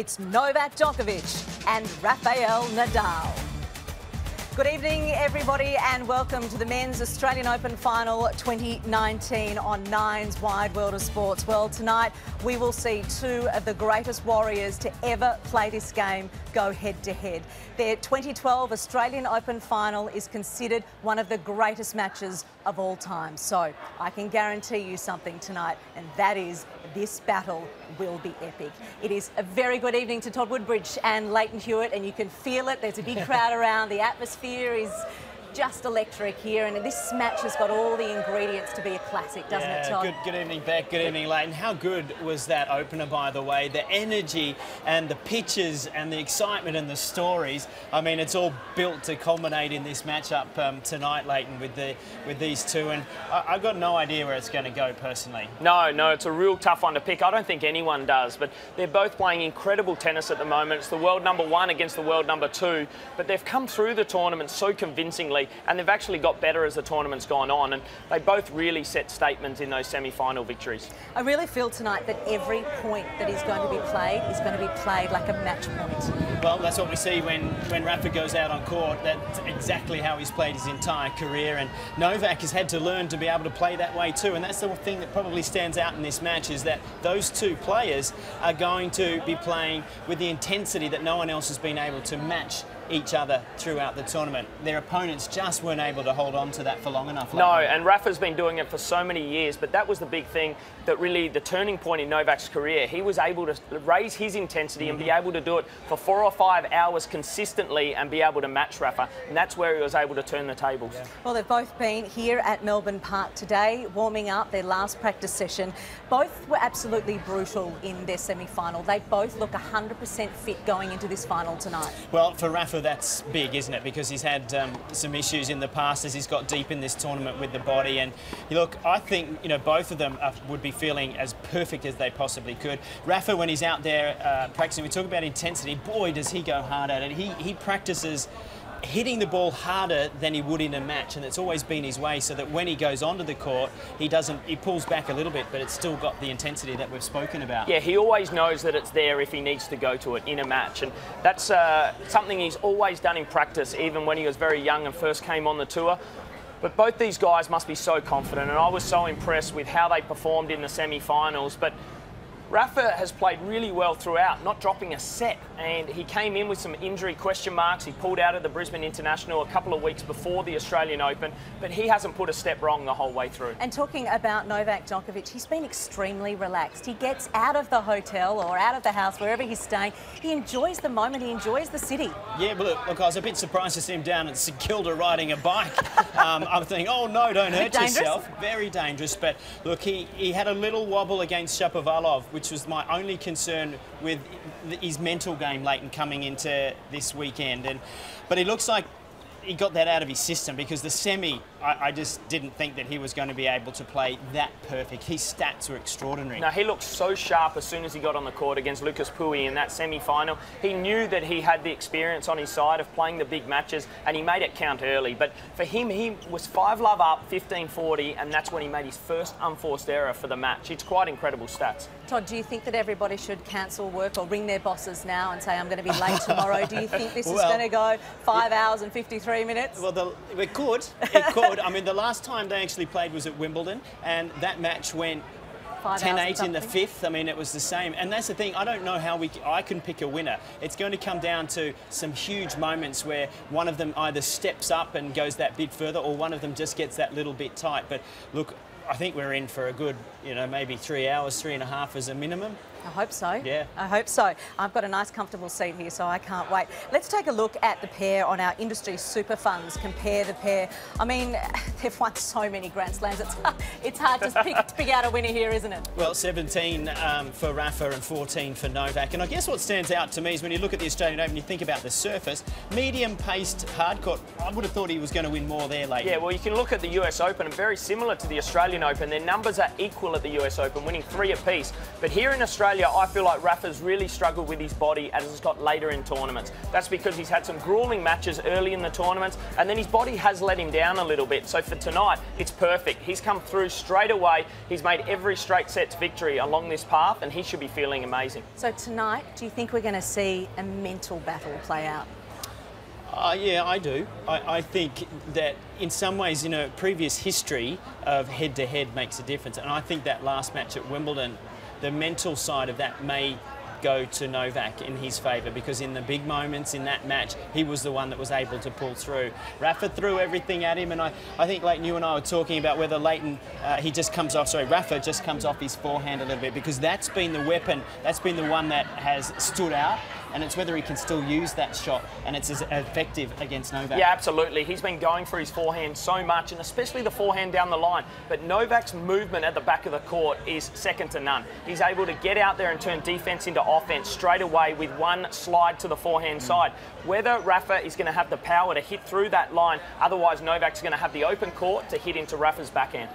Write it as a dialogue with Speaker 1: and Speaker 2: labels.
Speaker 1: It's Novak Djokovic and Rafael Nadal. Good evening, everybody, and welcome to the Men's Australian Open Final 2019 on Nine's Wide World of Sports. Well, tonight we will see two of the greatest warriors to ever play this game go head-to-head. Their 2012 Australian Open Final is considered one of the greatest matches of all time. So I can guarantee you something tonight, and that is this battle will be epic. It is a very good evening to Todd Woodbridge and Leighton Hewitt, and you can feel it. There's a big crowd around. The atmosphere is just electric here, and this match has got all the ingredients to be a classic, doesn't it, Todd?
Speaker 2: Good evening, Beck. Good evening, Leighton. How good was that opener, by the way? The energy and the pitches and the excitement and the stories. I mean, it's all built to culminate in this matchup tonight, Leighton, with these two. And I've got no idea where it's going to go personally.
Speaker 3: No, it's a real tough one to pick. I don't think anyone does, but they're both playing incredible tennis at the moment. It's the world #1 against the world #2, but they've come through the tournament so convincingly, and they've actually got better as the tournament's gone on, and they both really set statements in those semi-final victories.
Speaker 1: I really feel tonight that every point that is going to be played like a match point.
Speaker 2: Well, that's what we see when Rafa goes out on court. That's exactly how he's played his entire career, and Novak has had to learn to be able to play that way too, and that's the thing that probably stands out in this match, is that those two players are going to be playing with the intensity that no one else has been able to match each other throughout the tournament. Their opponents just weren't able to hold on to that for long enough.
Speaker 3: No, and Rafa's been doing it for so many years, but that was the big thing, that really the turning point in Novak's career. He was able to raise his intensity and be able to do it for 4 or 5 hours consistently and be able to match Rafa, and that's where he was able to turn the tables. Yeah.
Speaker 1: Well, they've both been here at Melbourne Park today, warming up their last practice session. Both were absolutely brutal in their semi-final. They both look 100% fit going into this final tonight.
Speaker 2: Well, for Rafa, that's big, isn't it? Because he's had some issues in the past as he's got deep in this tournament with the body. And look, I think both of them would be feeling as perfect as they possibly could. Rafa, when he's out there practicing, we talk about intensity. Boy, does he go hard at it. He practices hitting the ball harder than he would in a match, and it's always been his way, so that when he goes onto the court, he pulls back a little bit, but it's still got the intensity that we've spoken about.
Speaker 3: Yeah, he always knows that it's there if he needs to go to it in a match, and that's something he's always done in practice, even when he was very young and first came on the tour. But both these guys must be so confident, and I was so impressed with how they performed in the semi-finals. But Rafa has played really well throughout, not dropping a set, and he came in with some injury question marks. He pulled out of the Brisbane International a couple of weeks before the Australian Open, but he hasn't put a step wrong the whole way through.
Speaker 1: And talking about Novak Djokovic, he's been extremely relaxed. He gets out of the hotel or out of the house, wherever he's staying. He enjoys the moment, he enjoys the city.
Speaker 2: Yeah, but look, I was a bit surprised to see him down at St Kilda riding a bike. I'm thinking, oh no, don't hurt yourself. Very dangerous. But look, he had a little wobble against Shapovalov, which was my only concern with his mental game, Leighton, coming into this weekend. But he looks like he got that out of his system, because the semi, I just didn't think that he was going to be able to play that perfect. His stats were extraordinary.
Speaker 3: No, he looked so sharp as soon as he got on the court against Lucas Pouille in that semi-final. He knew that he had the experience on his side of playing the big matches, and he made it count early. But for him, he was 5-love up, 15-40, and that's when he made his first unforced error for the match. It's quite incredible stats.
Speaker 1: Todd, do you think that everybody should cancel work or ring their bosses now and say, I'm going to be late tomorrow? Do you think this is going to go 5 hours and 53 minutes?
Speaker 2: Well, it could. It could. I mean, the last time they actually played was at Wimbledon, and that match went 10-8 in the fifth. I mean, it was the same. And that's the thing. I don't know how I can pick a winner. It's going to come down to some huge moments where one of them either steps up and goes that bit further, or one of them just gets that little bit tight. But look, I think we're in for a good, maybe 3 hours, 3.5 as a minimum.
Speaker 1: I hope so.
Speaker 2: Yeah.
Speaker 1: I hope so. I've got a nice comfortable seat here, so I can't wait. Let's take a look at the pair on our industry super funds. Compare the pair. I mean, they've won so many Grand Slams. It's hard to pick out a winner here, isn't it?
Speaker 2: Well, 17 for Rafa and 14 for Novak. And I guess what stands out to me is when you look at the Australian Open, you think about the surface. Medium-paced hardcourt. I would have thought he was going to win more there lately.
Speaker 3: Yeah, well, you can look at the US Open, and very similar to the Australian Australian Open. Their numbers are equal at the US Open, winning 3 apiece. But here in Australia, I feel like Rafa's really struggled with his body as it's got later in tournaments. That's because he's had some grueling matches early in the tournaments, and then his body has let him down a little bit. So for tonight, it's perfect. He's come through straight away. He's made every straight sets victory along this path, and he should be feeling amazing.
Speaker 1: So tonight, do you think we're going to see a mental battle play out?
Speaker 2: Yeah, I do. I think that in some ways, previous history of head-to-head makes a difference. And I think that last match at Wimbledon, the mental side of that may go to Novak in his favour, because in the big moments in that match, he was the one that was able to pull through. Rafa threw everything at him, and I think, Leighton, you and I were talking about whether Rafa just comes off his forehand a little bit, because that's been the weapon, that's been the one that has stood out, and it's whether he can still use that shot, and it's as effective against Novak.
Speaker 3: Yeah, absolutely. He's been going for his forehand so much, and especially the forehand down the line. But Novak's movement at the back of the court is second to none. He's able to get out there and turn defence into offence straight away with one slide to the forehand side. Whether Rafa is going to have the power to hit through that line, otherwise Novak's going to have the open court to hit into Rafa's backhand.